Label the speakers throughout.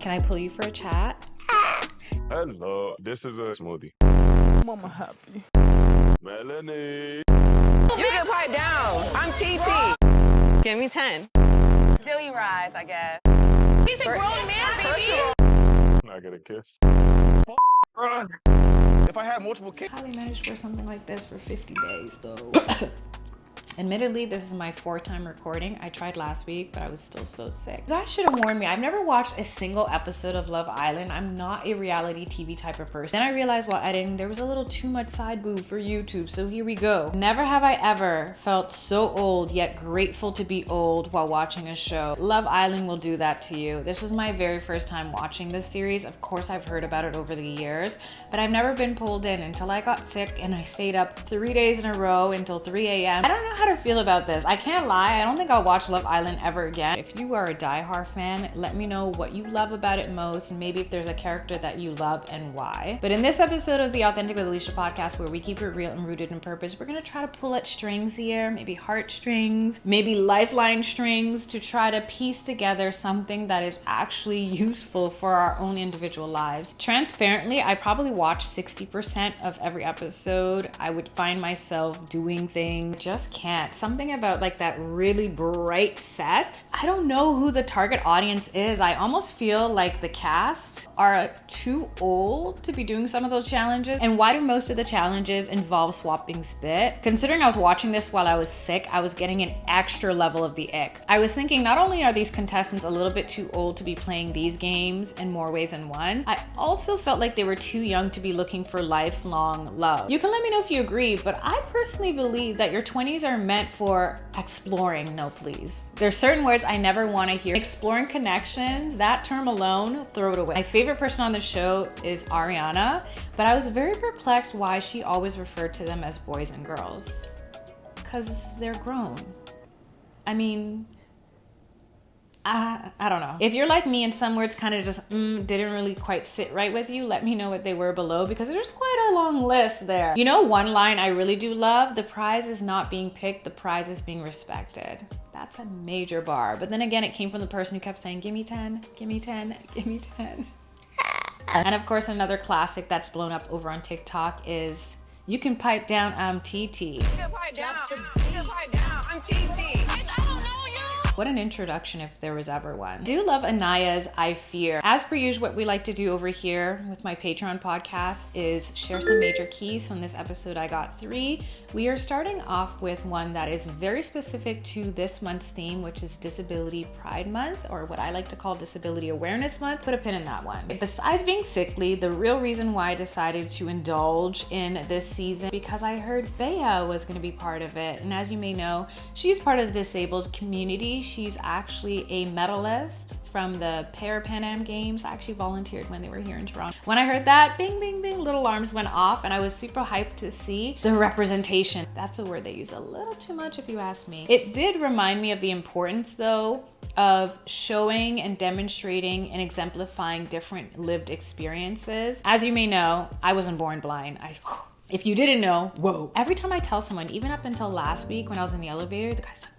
Speaker 1: Can I pull you for a chat?
Speaker 2: Hello, this is a smoothie.
Speaker 3: Mama happy.
Speaker 2: Melanie.
Speaker 4: You can pipe down. I'm TT. Give me 10. Still you rise, I guess. He's a grown man, baby.
Speaker 2: I get a kiss.
Speaker 3: If I had multiple kids.
Speaker 1: How they managed for something like this for 50 days though? Admittedly, this is my 4th time recording. I tried last week, but I was still so sick. You guys should have warned me. I've never watched a single episode of Love Island. I'm not a reality TV type of person. Then I realized while editing, there was a little too much side boob for YouTube, so here we go. Never have I ever felt so old, yet grateful to be old while watching a show. Love Island will do that to you. This was my very first time watching this series. Of course, I've heard about it over the years, but I've never been pulled in until I got sick and I stayed up 3 days in a row until 3 a.m. I don't know how to feel about this. I can't lie, I don't think I'll watch Love Island ever again. If you are a diehard fan, let me know what you love about it most, and maybe if there's a character that you love and why. But in this episode of the Authentic with Alisha podcast, where we keep it real and rooted in purpose, we're gonna try to pull at strings here, maybe heartstrings, maybe lifeline strings, to try to piece together something that is actually useful for our own individual lives. Transparently, I probably watched 60% of every episode. I would find myself doing things, just can't. Something about like that really bright set. I don't know who the target audience is. I almost feel like the cast are too old to be doing some of those challenges. And why do most of the challenges involve swapping spit? Considering I was watching this while I was sick, I was getting an extra level of the ick. I was thinking, not only are these contestants a little bit too old to be playing these games in more ways than one, I also felt like they were too young to be looking for lifelong love. You can let me know if you agree, but I personally believe that your 20s are meant for exploring. No, please. There's certain words I never want to hear. Exploring connections, that term alone, throw it away. My favorite person on the show is Ariana, but I was very perplexed why she always referred to them as boys and girls. Because they're grown. I mean, I don't know. If you're like me and some words kind of just didn't really quite sit right with you, let me know what they were below, because there's quite a long list there. You know, one line I really do love: the prize is not being picked, the prize is being respected. That's a major bar. But then again, it came from the person who kept saying, give me 10, give me 10, give me 10. And of course, another classic that's blown up over on TikTok is, you can pipe down, I'm TT.
Speaker 4: You can pipe down. You can pipe down. I'm TT. Bitch, I don't know you.
Speaker 1: What an introduction, if there was ever one. Do love Anaya's I Fear. As per usual, what we like to do over here with my Patreon podcast is share some major keys. So in this episode, I got 3. We are starting off with one that is very specific to this month's theme, which is Disability Pride Month, or what I like to call Disability Awareness Month. Put a pin in that one. Besides being sickly, the real reason why I decided to indulge in this season, because I heard Bea was going to be part of it. And as you may know, she's part of the disabled community. She's actually a medalist from the Pan Am Games. I actually volunteered when they were here in Toronto. When I heard that, bing, bing, bing, little alarms went off, and I was super hyped to see the representation. That's a word they use a little too much if you ask me. It did remind me of the importance, though, of showing and demonstrating and exemplifying different lived experiences. As you may know, I wasn't born blind. If you didn't know, whoa. Every time I tell someone, even up until last week when I was in the elevator, the guy's like,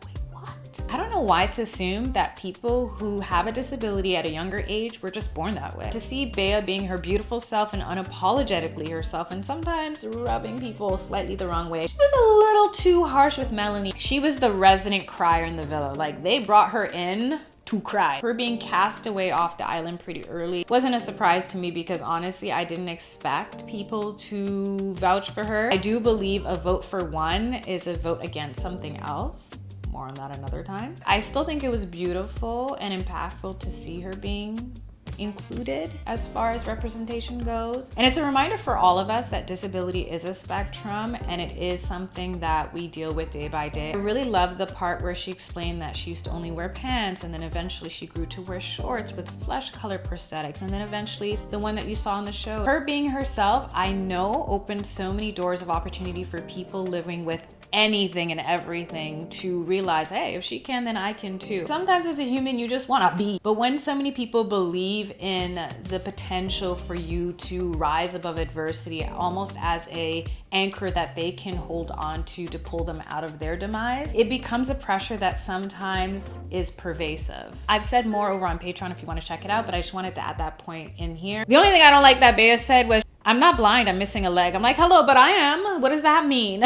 Speaker 1: I don't know why it's assumed that people who have a disability at a younger age were just born that way. To see Bea being her beautiful self and unapologetically herself, and sometimes rubbing people slightly the wrong way, she was a little too harsh with Melanie. She was the resident crier in the villa. Like, they brought her in to cry. Her being cast away off the island pretty early wasn't a surprise to me, because honestly, I didn't expect people to vouch for her. I do believe a vote for one is a vote against something else. More on that another time. I still think it was beautiful and impactful to see her being included as far as representation goes. And it's a reminder for all of us that disability is a spectrum, and it is something that we deal with day by day. I really love the part where she explained that she used to only wear pants, and then eventually she grew to wear shorts with flesh color prosthetics, and then eventually the one that you saw on the show. Her being herself, I know, opened so many doors of opportunity for people living with anything and everything to realize, hey, if she can, then I can too. Sometimes as a human, you just want to be. But when so many people believe in the potential for you to rise above adversity almost as a anchor that they can hold on to pull them out of their demise, it becomes a pressure that sometimes is pervasive. I've said more over on Patreon if you want to check it out, but I just wanted to add that point in here. The only thing I don't like that Bea said was, I'm not blind, I'm missing a leg. I'm like, hello, but I am. What does that mean?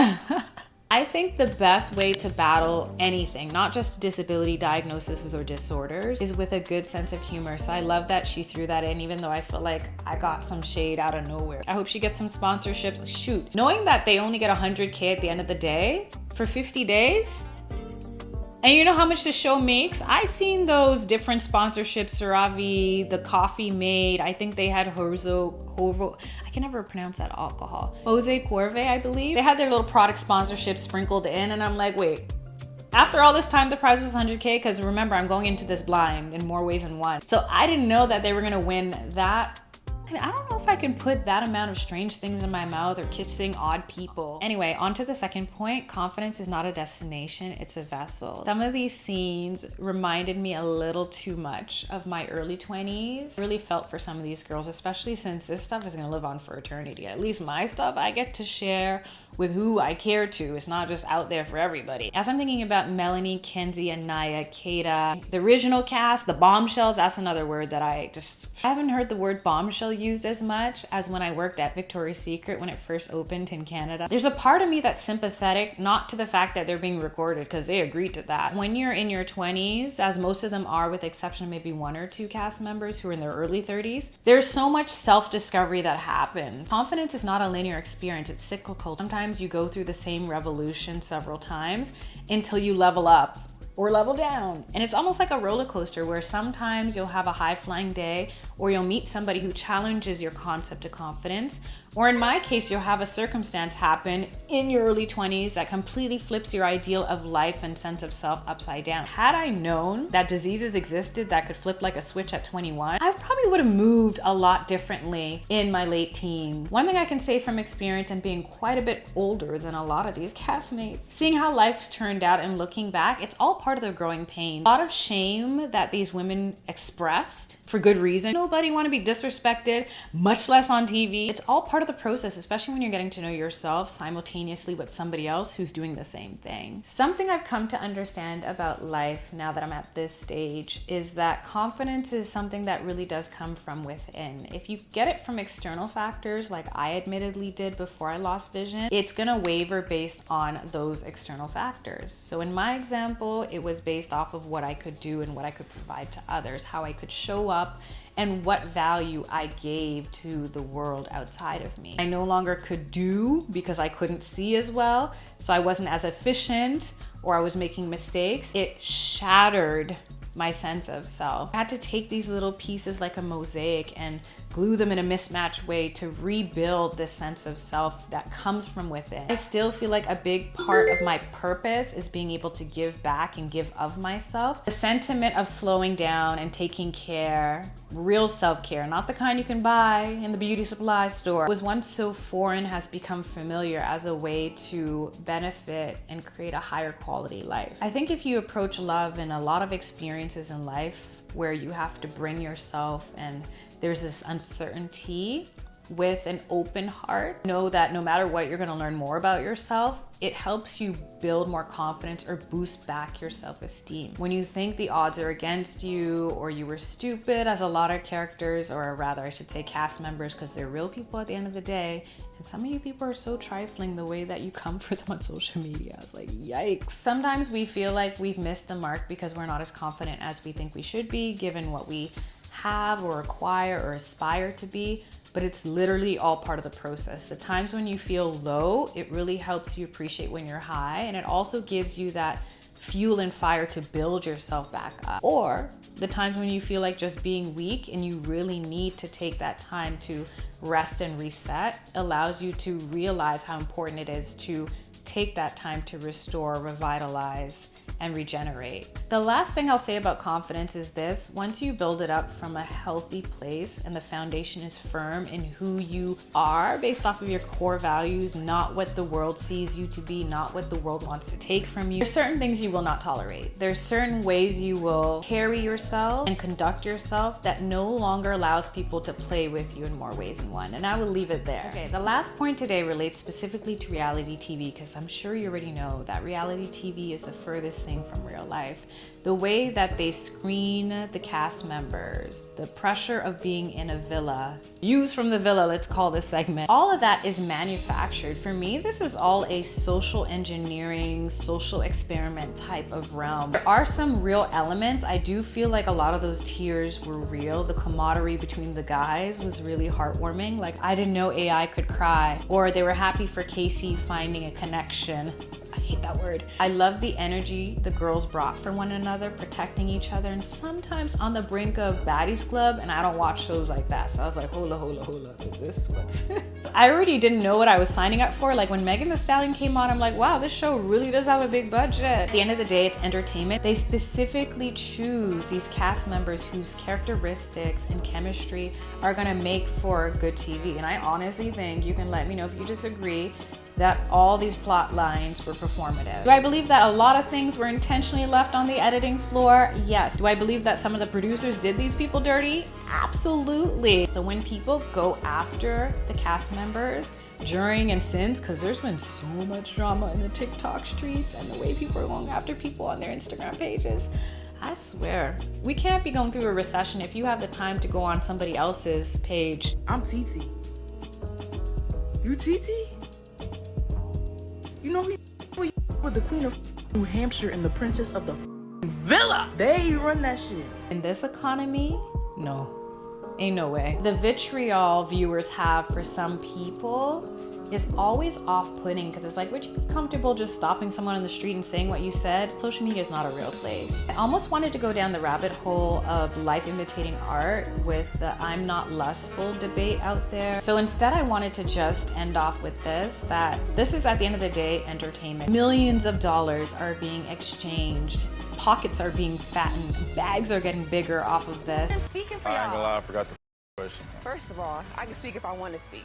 Speaker 1: I think the best way to battle anything, not just disability diagnoses or disorders, is with a good sense of humor. So I love that she threw that in, even though I feel like I got some shade out of nowhere. I hope she gets some sponsorships. Shoot, knowing that they only get 100K at the end of the day for 50 days, and you know how much the show makes? I seen those different sponsorships, Seravi, the Coffee Mate. I think they had Hovo, I can never pronounce that alcohol. Jose Cuerve, I believe. They had their little product sponsorship sprinkled in, and I'm like, wait, after all this time, the prize was 100K? Because remember, I'm going into this blind in more ways than one. So I didn't know that they were gonna win that. I don't know if I can put that amount of strange things in my mouth or kissing odd people. Anyway, on to the second point. Confidence is not a destination, it's a vessel. Some of these scenes reminded me a little too much of my early 20s. I really felt for some of these girls, especially since this stuff is gonna live on for eternity. At least my stuff I get to share with who I care to. It's not just out there for everybody. As I'm thinking about Melanie, Kenzie, Anaya, Kata, the original cast, the bombshells, that's another word that I haven't heard the word bombshell used as much as when I worked at Victoria's Secret when it first opened in Canada. There's a part of me that's sympathetic, not to the fact that they're being recorded, because they agreed to that. When you're in your 20s, as most of them are, with the exception of maybe one or two cast members who are in their early 30s, there's so much self-discovery that happens. Confidence is not a linear experience, it's cyclical. Sometimes you go through the same revolution several times until you level up or level down. And it's almost like a roller coaster where sometimes you'll have a high flying day, or you'll meet somebody who challenges your concept of confidence. Or in my case, you'll have a circumstance happen in your early 20s that completely flips your ideal of life and sense of self upside down. Had I known that diseases existed that could flip like a switch at 21, I probably would have moved a lot differently in my late teens. One thing I can say from experience and being quite a bit older than a lot of these castmates, seeing how life's turned out and looking back, it's all part of the growing pain. A lot of shame that these women expressed for good reason. Nobody want to be disrespected, much less on TV. It's all part of the process, especially when you're getting to know yourself simultaneously with somebody else who's doing the same thing. Something I've come to understand about life now that I'm at this stage is that confidence is something that really does come from within. If you get it from external factors, like I admittedly did before I lost vision, it's gonna waver based on those external factors. So in my example, it was based off of what I could do and what I could provide to others, how I could show up, and what value I gave to the world outside of me. I no longer could do because I couldn't see as well, so I wasn't as efficient, or I was making mistakes. It shattered my sense of self. I had to take these little pieces like a mosaic and glue them in a mismatched way to rebuild this sense of self that comes from within. I still feel like a big part of my purpose is being able to give back and give of myself. The sentiment of slowing down and taking care, real self-care, not the kind you can buy in the beauty supply store, was once so foreign has become familiar as a way to benefit and create a higher quality life. I think if you approach love and a lot of experiences in life where you have to bring yourself and there's this uncertainty with an open heart, know that no matter what, you're going to learn more about yourself. It helps you build more confidence or boost back your self-esteem. When you think the odds are against you, or you were stupid, as a lot of characters, or rather I should say cast members, because they're real people at the end of the day, and some of you people are so trifling the way that you come for them on social media. It's like, yikes. Sometimes we feel like we've missed the mark because we're not as confident as we think we should be, given what we have or acquire or aspire to be. But it's literally all part of the process. The times when you feel low, it really helps you appreciate when you're high, and it also gives you that fuel and fire to build yourself back up. Or the times when you feel like just being weak and you really need to take that time to rest and reset, allows you to realize how important it is to take that time to restore, revitalize, and regenerate. The last thing I'll say about confidence is this: once you build it up from a healthy place and the foundation is firm in who you are based off of your core values, not what the world sees you to be, not what the world wants to take from you, there's certain things you will not tolerate. There's certain ways you will carry yourself and conduct yourself that no longer allows people to play with you in more ways than one. And I will leave it there. Okay, the last point today relates specifically to reality TV, because I'm sure you already know that reality TV is the furthest thing from real life. The way that they screen the cast members, the pressure of being in a villa, views from the villa, let's call this segment, all of that is manufactured. For me, this is all a social engineering, social experiment type of realm. There are some real elements. I do feel like a lot of those tears were real. The camaraderie between the guys was really heartwarming. Like, I didn't know AI could cry, or they were happy for Casey finding a connection. I hate that word. I love the energy the girls brought for one another, protecting each other, and sometimes on the brink of Baddies Club, and I don't watch shows like that. So I was like, hola, is this what's... I already didn't know what I was signing up for. Like when Megan Thee Stallion came on, I'm like, wow, this show really does have a big budget. At the end of the day, it's entertainment. They specifically choose these cast members whose characteristics and chemistry are gonna make for good TV. And I honestly think, you can let me know if you disagree, that all these plot lines were performative. Do I believe that a lot of things were intentionally left on the editing floor? Yes. Do I believe that some of the producers did these people dirty? Absolutely. So when people go after the cast members during and since, because there's been so much drama in the TikTok streets and the way people are going after people on their Instagram pages, I swear, we can't be going through a recession if you have the time to go on somebody else's page.
Speaker 5: I'm TT. You TT? You know who with the Queen of New Hampshire and the Princess of the Villa? They run that shit.
Speaker 1: In this economy, no. Ain't no way. The vitriol viewers have for some people is always off-putting, because it's like, would you be comfortable just stopping someone on the street and saying what you said? Social media is not a real place. I almost wanted to go down the rabbit hole of life imitating art with the I'm not lustful debate out there. So instead, I wanted to just end off with this, that this is at the end of the day entertainment. Millions of dollars are being exchanged. Pockets are being fattened. Bags are getting bigger off of this.
Speaker 4: I'm speaking for
Speaker 2: I ain't gonna
Speaker 4: y'all.
Speaker 2: lie, I forgot the question.
Speaker 4: First of all, I can speak if I want to speak.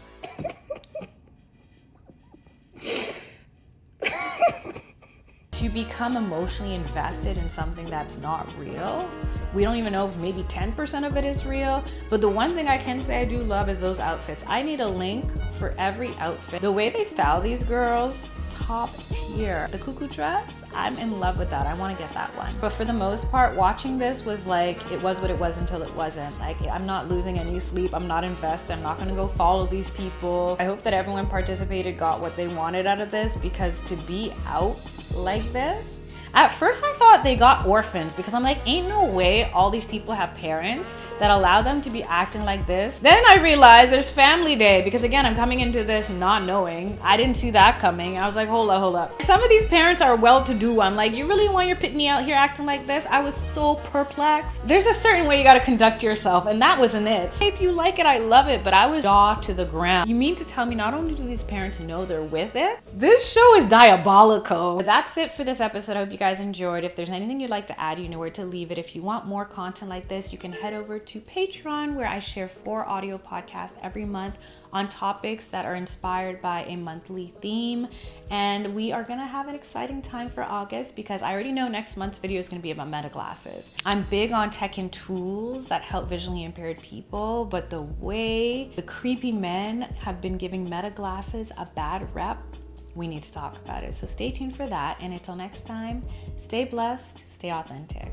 Speaker 1: To become emotionally invested in something that's not real, we don't even know if maybe 10% of it is real. But the one thing I can say I do love is those outfits. I need a link for every outfit. The way they style these girls, top tier. The cuckoo dress, I'm in love with that. I want to get that one. But for the most part, watching this was like, it was what it was until it wasn't. Like, I'm not losing any sleep. I'm not invested. I'm not going to go follow these people. I hope that everyone participated, got what they wanted out of this, because to be out like this, at first I thought they got orphans, because I'm like, ain't no way all these people have parents that allow them to be acting like this. Then I realized there's family day, because again, I'm coming into this not knowing. I didn't see that coming. I was like, hold up. Some of these parents are well-to-do. I'm like, you really want your pitney out here acting like this? I was so perplexed. There's a certain way you gotta conduct yourself, and that wasn't it. If you like it, I love it, but I was jaw to the ground. You mean to tell me not only do these parents know they're with it, this show is diabolical. But that's it for this episode. I hope you guys enjoyed. If there's anything you'd like to add, you know where to leave it. If you want more content like this, you can head over to Patreon, where I share 4 audio podcasts every month on topics that are inspired by a monthly theme. And we are gonna have an exciting time for August, because I already know next month's video is gonna be about meta glasses. I'm big on tech and tools that help visually impaired people, but the way the creepy men have been giving meta glasses a bad rep, we need to talk about it. So stay tuned for that. And until next time, stay blessed, stay authentic.